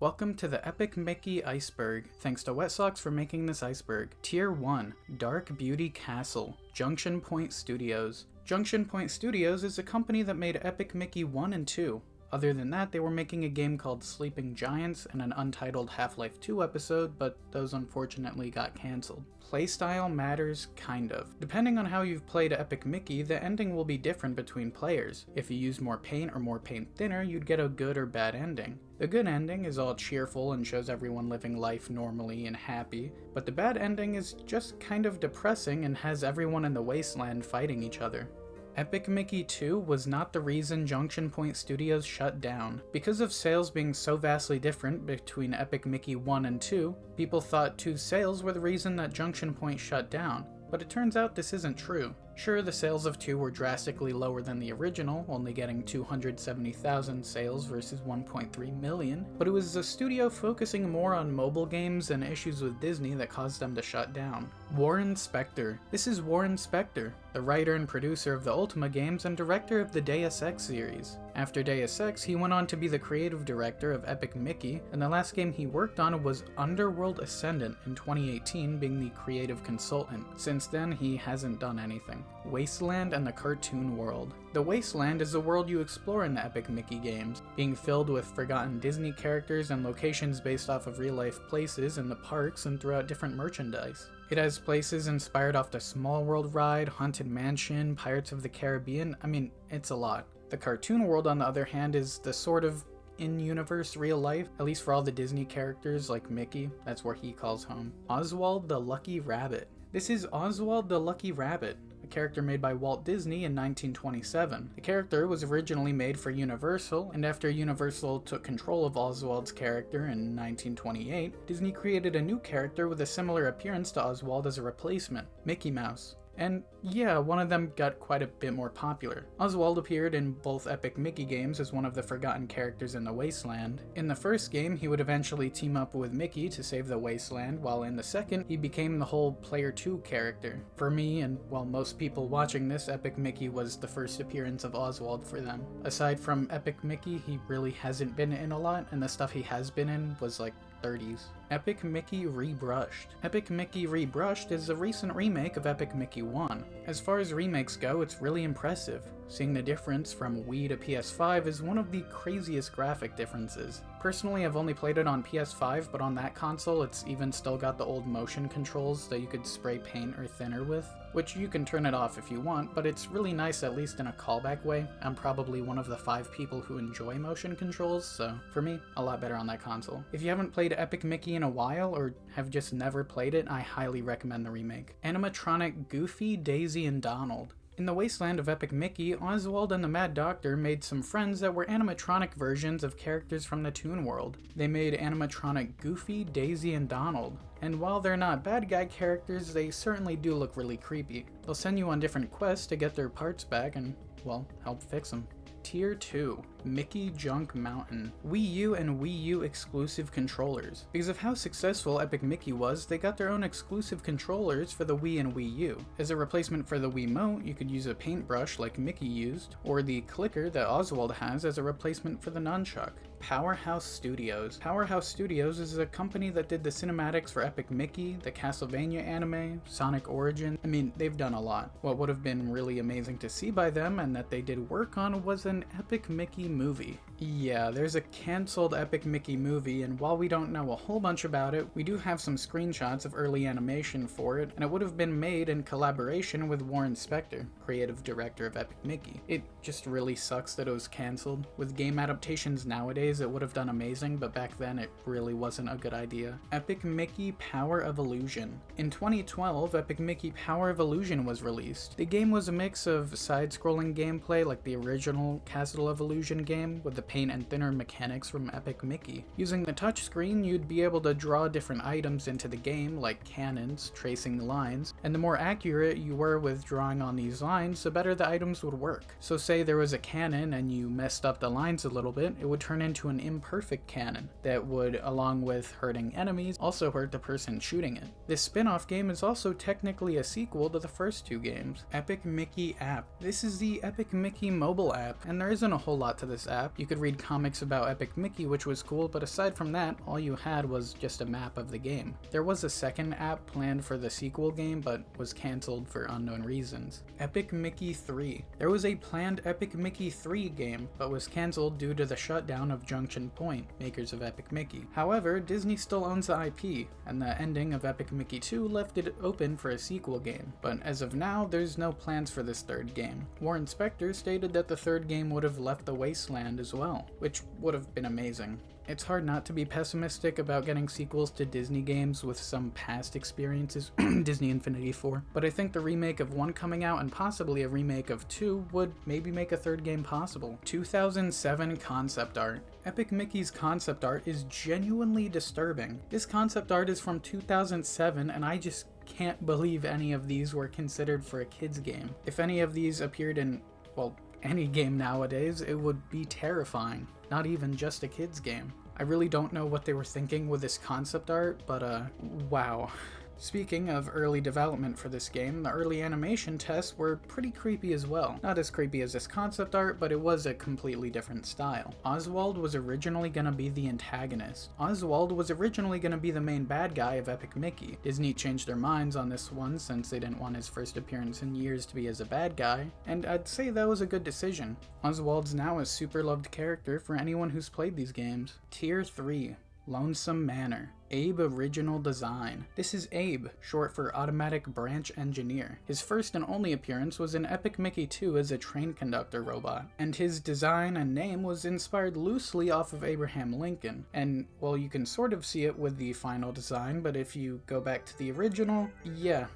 Welcome to the Epic Mickey Iceberg. Thanks to Wet Socks for making this iceberg. Tier 1, Dark Beauty Castle, Junction Point Studios. Junction Point Studios is a company that made Epic Mickey 1 and 2. Other than that, they were making a game called Sleeping Giants and an untitled Half-Life 2 episode, but those unfortunately got cancelled. Playstyle matters, kind of. Depending on how you've played Epic Mickey, the ending will be different between players. If you use more paint or more paint thinner, you'd get a good or bad ending. The good ending is all cheerful and shows everyone living life normally and happy, but the bad ending is just kind of depressing and has everyone in the wasteland fighting each other. Epic Mickey 2 was not the reason Junction Point Studios shut down. Because of sales being so vastly different between Epic Mickey 1 and 2, people thought 2's sales were the reason that Junction Point shut down, but it turns out this isn't true. Sure, the sales of 2 were drastically lower than the original, only getting 270,000 sales versus 1.3 million, but it was the studio focusing more on mobile games and issues with Disney that caused them to shut down. Warren Spector. This is Warren Spector, the writer and producer of the Ultima games and director of the Deus Ex series. After Deus Ex, he went on to be the creative director of Epic Mickey, and the last game he worked on was Underworld Ascendant in 2018, being the creative consultant. Since then, he hasn't done anything. Wasteland and the Cartoon World. The Wasteland is a world you explore in the Epic Mickey games, being filled with forgotten Disney characters and locations based off of real-life places in the parks and throughout different merchandise. It has places inspired off the Small World ride, Haunted Mansion, Pirates of the Caribbean. I mean, it's a lot. The Cartoon World, on the other hand, is the sort of in-universe real life, at least for all the Disney characters like Mickey. That's where he calls home. Oswald the Lucky Rabbit. This is Oswald the Lucky Rabbit, a character made by Walt Disney in 1927. The character was originally made for Universal, and after Universal took control of Oswald's character in 1928, Disney created a new character with a similar appearance to Oswald as a replacement, Mickey Mouse. And yeah, one of them got quite a bit more popular. Oswald appeared in both Epic Mickey games as one of the forgotten characters in the Wasteland. In the first game, he would eventually team up with Mickey to save the Wasteland, while in the second, he became the whole Player 2 character. For me, and well, most people watching this, Epic Mickey was the first appearance of Oswald for them. Aside from Epic Mickey, he really hasn't been in a lot, and the stuff he has been in was like 30s. Epic Mickey Rebrushed. Epic Mickey Rebrushed is a recent remake of Epic Mickey 1. As far as remakes go, it's really impressive. Seeing the difference from Wii to PS5 is one of the craziest graphic differences. Personally, I've only played it on PS5, but on that console it's even still got the old motion controls that you could spray paint or thinner with, which you can turn it off if you want, but it's really nice at least in a callback way. I'm probably one of the 5 people who enjoy motion controls, so for me, a lot better on that console. If you haven't played Epic Mickey in a while, or have just never played it, I highly recommend the remake. Animatronic Goofy, Daisy, and Donald. In the Wasteland of Epic Mickey, Oswald and the Mad Doctor made some friends that were animatronic versions of characters from the Toon World. They made animatronic Goofy, Daisy, and Donald. And while they're not bad guy characters, they certainly do look really creepy. They'll send you on different quests to get their parts back and, well, help fix them. Tier 2, Mickey Junk Mountain. Wii U and Wii U exclusive controllers. Because of how successful Epic Mickey was, they got their own exclusive controllers for the Wii and Wii U. As a replacement for the Wiimote, you could use a paintbrush like Mickey used, or the clicker that Oswald has as a replacement for the nunchuck. Powerhouse Studios. Powerhouse Studios is a company that did the cinematics for Epic Mickey, the Castlevania anime, Sonic Origin. I mean, they've done a lot. What would have been really amazing to see by them, and that they did work on, was an Epic Mickey movie. Yeah, there's a cancelled Epic Mickey movie, and while we don't know a whole bunch about it, we do have some screenshots of early animation for it, and it would have been made in collaboration with Warren Spector, creative director of Epic Mickey. It just really sucks that it was cancelled. With game adaptations nowadays, it would have done amazing, but back then it really wasn't a good idea. Epic Mickey Power of Illusion. In 2012, Epic Mickey Power of Illusion was released. The game was a mix of side-scrolling gameplay like the original Castle of Illusion game with the paint and thinner mechanics from Epic Mickey. Using the touchscreen, you'd be able to draw different items into the game, like cannons, tracing the lines, and the more accurate you were with drawing on these lines, the better the items would work. So say there was a cannon and you messed up the lines a little bit, it would turn into an imperfect cannon that would, along with hurting enemies, also hurt the person shooting it. This spin-off game is also technically a sequel to the first 2 games. Epic Mickey app. This is the Epic Mickey mobile app, and there isn't a whole lot to this app. You could could read comics about Epic Mickey, which was cool, but aside from that, all you had was just a map of the game. There was a second app planned for the sequel game, but was cancelled for unknown reasons. Epic Mickey 3. There was a planned Epic Mickey 3 game, but was cancelled due to the shutdown of Junction Point, makers of Epic Mickey. However, Disney still owns the IP, and the ending of Epic Mickey 2 left it open for a sequel game. But as of now, there's no plans for this third game. Warren Spector stated that the third game would have left the wasteland as well, which would have been amazing. It's hard not to be pessimistic about getting sequels to Disney games with some past experiences, Disney Infinity 4, but I think the remake of 1 coming out and possibly a remake of 2 would maybe make a third game possible. 2007 concept art. Epic Mickey's concept art is genuinely disturbing. This concept art is from 2007 and I just can't believe any of these were considered for a kid's game. If any of these appeared in, well, any game nowadays, it would be terrifying. Not even just a kid's game. I really don't know what they were thinking with this concept art, but wow. Speaking of early development for this game, the early animation tests were pretty creepy as well. Not as creepy as this concept art, but it was a completely different style. Oswald was originally gonna be the antagonist. Oswald was originally gonna be the main bad guy of Epic Mickey. Disney changed their minds on this one since they didn't want his first appearance in years to be as a bad guy, and I'd say that was a good decision. Oswald's now a super loved character for anyone who's played these games. Tier 3. Lonesome Manor. Abe Original Design. This is Abe, short for Automatic Branch Engineer. His first and only appearance was in Epic Mickey 2 as a train conductor robot, and his design and name was inspired loosely off of Abraham Lincoln. And, well, you can sort of see it with the final design, but if you go back to the original, yeah,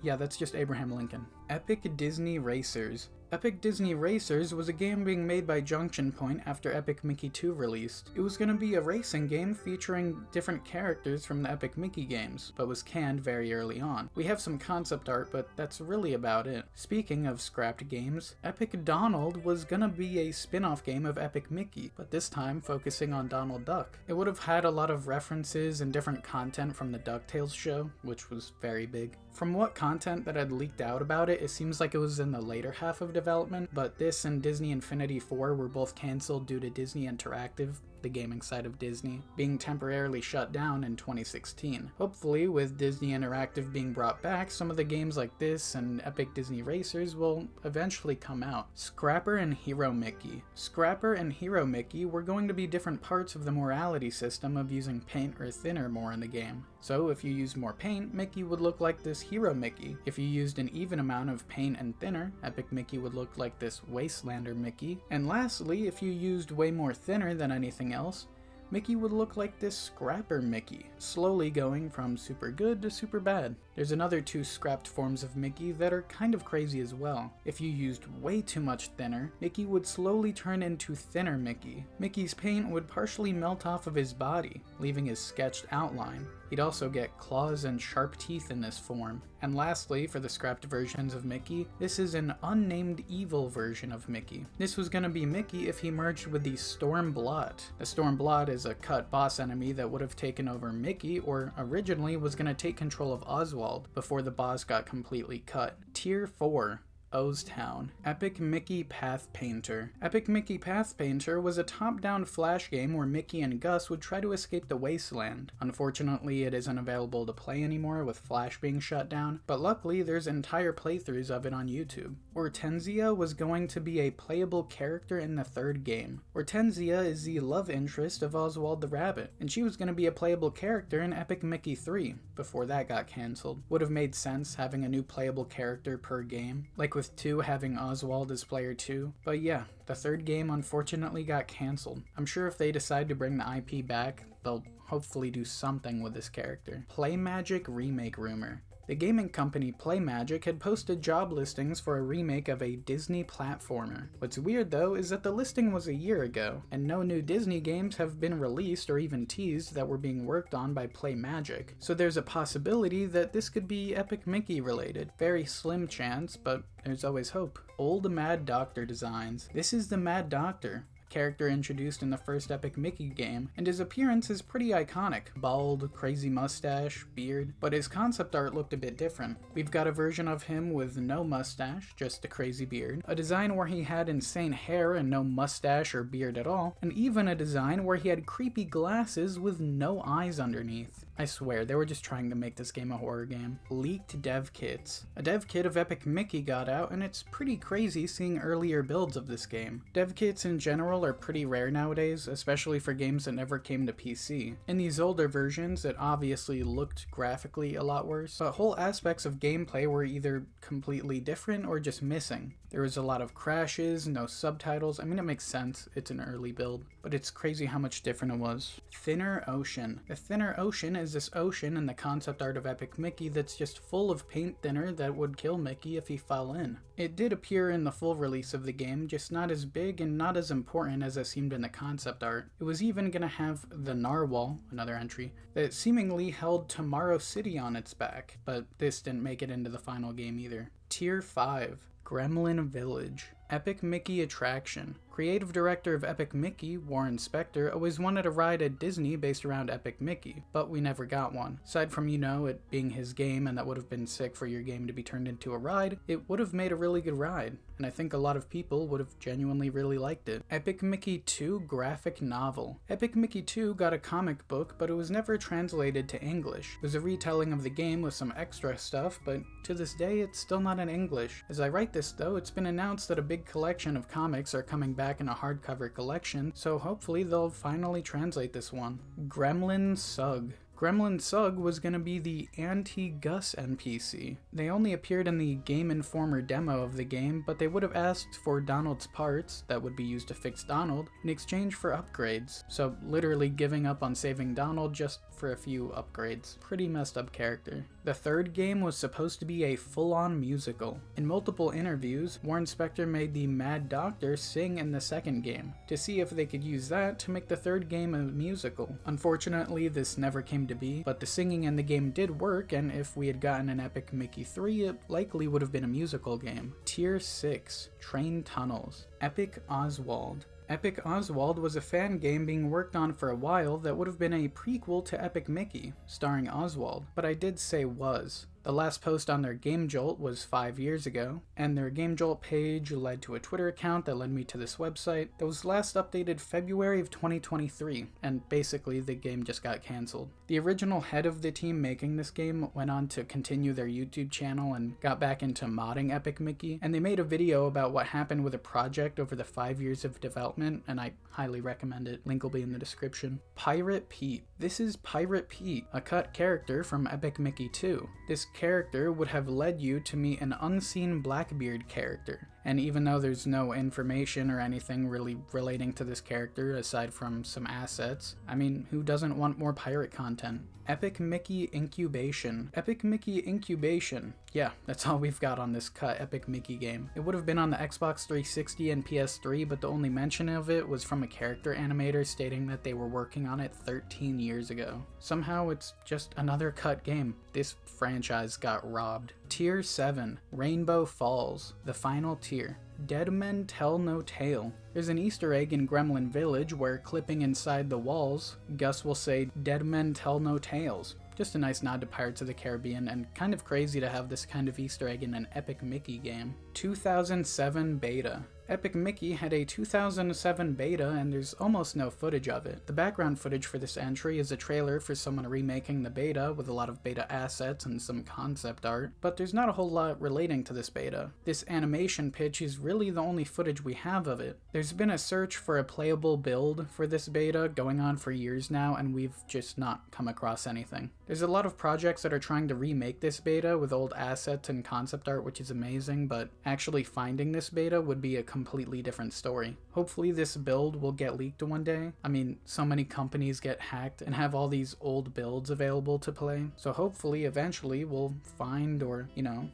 that's just Abraham Lincoln. Epic Disney Racers. Epic Disney Racers was a game being made by Junction Point after Epic Mickey 2 released. It was going to be a racing game featuring different characters from the Epic Mickey games, but was canned very early on. We have some concept art, but that's really about it. Speaking of scrapped games, Epic Donald was gonna be a spin-off game of Epic Mickey, but this time focusing on Donald Duck. It would have had a lot of references and different content from the DuckTales show, which was very big. From what content that had leaked out about it, it seems like it was in the later half of development, but this and Disney Infinity 4 were both cancelled due to Disney Interactive, the gaming side of Disney, being temporarily shut down in 2016. Hopefully, with Disney Interactive being brought back, some of the games like this and Epic Disney Racers will eventually come out. Scrapper and Hero Mickey. Scrapper and Hero Mickey were going to be different parts of the morality system of using paint or thinner more in the game. So if you used more paint, Mickey would look like this Hero Mickey. If you used an even amount of paint and thinner, Epic Mickey would look like this Wastelander Mickey. And lastly, if you used way more thinner than anything else, Mickey would look like this Scrapper Mickey, slowly going from super good to super bad. There's another 2 scrapped forms of Mickey that are kind of crazy as well. If you used way too much thinner, Mickey would slowly turn into Thinner Mickey. Mickey's paint would partially melt off of his body, leaving his sketched outline. He'd also get claws and sharp teeth in this form. And lastly, for the scrapped versions of Mickey, this is an unnamed evil version of Mickey. This was gonna be Mickey if he merged with the Storm Blot. The Storm Blot is a cut boss enemy that would have taken over Mickey, or originally was gonna take control of Oswald before the boss got completely cut. Tier 4. Oztown. Epic Mickey Path Painter. Epic Mickey Path Painter was a top-down flash game where Mickey and Gus would try to escape the wasteland. Unfortunately, it isn't available to play anymore with Flash being shut down, but luckily there's entire playthroughs of it on YouTube. Hortensia was going to be a playable character in the third game. Hortensia is the love interest of Oswald the Rabbit, and she was going to be a playable character in Epic Mickey 3, before that got cancelled. Would have made sense having a new playable character per game, like with 2 having Oswald as player 2, but yeah, the third game unfortunately got cancelled. I'm sure if they decide to bring the IP back, they'll hopefully do something with this character. Play Magic Remake Rumor. The gaming company Play Magic had posted job listings for a remake of a Disney platformer. What's weird though is that the listing was a year ago, and no new Disney games have been released or even teased that were being worked on by Play Magic. So there's a possibility that this could be Epic Mickey related. Very slim chance, but there's always hope. Old Mad Doctor designs. This is the Mad Doctor, a character introduced in the first Epic Mickey game, and his appearance is pretty iconic. Bald, crazy mustache, beard, but his concept art looked a bit different. We've got a version of him with no mustache, just a crazy beard, a design where he had insane hair and no mustache or beard at all, and even a design where he had creepy glasses with no eyes underneath. I swear, they were just trying to make this game a horror game. Leaked dev kits. A dev kit of Epic Mickey got out, and it's pretty crazy seeing earlier builds of this game. Dev kits in general are pretty rare nowadays, especially for games that never came to PC. In these older versions, it obviously looked graphically a lot worse, but whole aspects of gameplay were either completely different or just missing. There was a lot of crashes, no subtitles. I mean, it makes sense, it's an early build, but it's crazy how much different it was. Thinner Ocean. The Thinner Ocean is this ocean in the concept art of Epic Mickey that's just full of paint thinner that would kill Mickey if he fell in. It did appear in the full release of the game, just not as big and not as important as it seemed in the concept art. It was even gonna have the narwhal, another entry, that seemingly held Tomorrow City on its back, but this didn't make it into the final game either. Tier 5. Gremlin Village. Epic Mickey attraction. Creative director of Epic Mickey, Warren Spector, always wanted a ride at Disney based around Epic Mickey, but we never got one. Aside from, it being his game and that would have been sick for your game to be turned into a ride, it would have made a really good ride, and I think a lot of people would have genuinely really liked it. Epic Mickey 2 graphic novel. Epic Mickey 2 got a comic book, but it was never translated to English. It was a retelling of the game with some extra stuff, but to this day it's still not in English. As I write this though, it's been announced that a big collection of comics are coming back in a hardcover collection, so hopefully they'll finally translate this one. Gremlin Sug. Gremlin Sug was going to be the anti-Gus NPC. They only appeared in the Game Informer demo of the game, but they would have asked for Donald's parts that would be used to fix Donald in exchange for upgrades. So literally giving up on saving Donald just for a few upgrades. Pretty messed up character. The third game was supposed to be a full-on musical. In multiple interviews, Warren Spector made the Mad Doctor sing in the second game, to see if they could use that to make the third game a musical. Unfortunately, this never came to be, but the singing in the game did work, and if we had gotten an Epic Mickey 3, it likely would have been a musical game. Tier 6. Train Tunnels. Epic Oswald. Epic Oswald was a fan game being worked on for a while that would have been a prequel to Epic Mickey, starring Oswald, but I did say was. The last post on their Game Jolt was 5 years ago, and their Game Jolt page led to a Twitter account that led me to this website that was last updated February of 2023, and basically the game just got cancelled. The original head of the team making this game went on to continue their YouTube channel and got back into modding Epic Mickey, and they made a video about what happened with the project over the 5 years of development, and I highly recommend it. Link will be in the description. Pirate Pete. This is Pirate Pete, a cut character from Epic Mickey 2. This character would have led you to meet an unseen Blackbeard character. And even though there's no information or anything really relating to this character aside from some assets, I mean, who doesn't want more pirate content? Epic Mickey Incubation. Epic Mickey Incubation. Yeah, that's all we've got on this cut Epic Mickey game. It would have been on the Xbox 360 and PS3, but the only mention of it was from a character animator stating that they were working on it 13 years ago. Somehow it's just another cut game. This franchise got robbed. Tier 7. Rainbow Falls. The final tier. Dead Men Tell No Tale. There's an Easter egg in Gremlin Village where, clipping inside the walls, Gus will say, "Dead men tell no tales." Just a nice nod to Pirates of the Caribbean, and kind of crazy to have this kind of Easter egg in an Epic Mickey game. 2007 beta. Epic Mickey had a 2007 beta and there's almost no footage of it. The background footage for this entry is a trailer for someone remaking the beta with a lot of beta assets and some concept art, but there's not a whole lot relating to this beta. This animation pitch is really the only footage we have of it. There's been a search for a playable build for this beta going on for years now, and we've just not come across anything. There's a lot of projects that are trying to remake this beta with old assets and concept art, which is amazing, but actually finding this beta would be a completely different story. Hopefully this build will get leaked one day. I mean, so many companies get hacked and have all these old builds available to play, so hopefully eventually we'll find, or,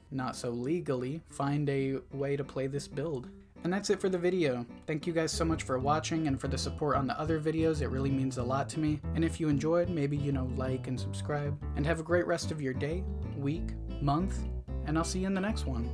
not so legally, find a way to play this build. And that's it for the video. Thank you guys so much for watching and for the support on the other videos. It really means a lot to me. And if you enjoyed, maybe, like and subscribe. And have a great rest of your day, week, month, and I'll see you in the next one.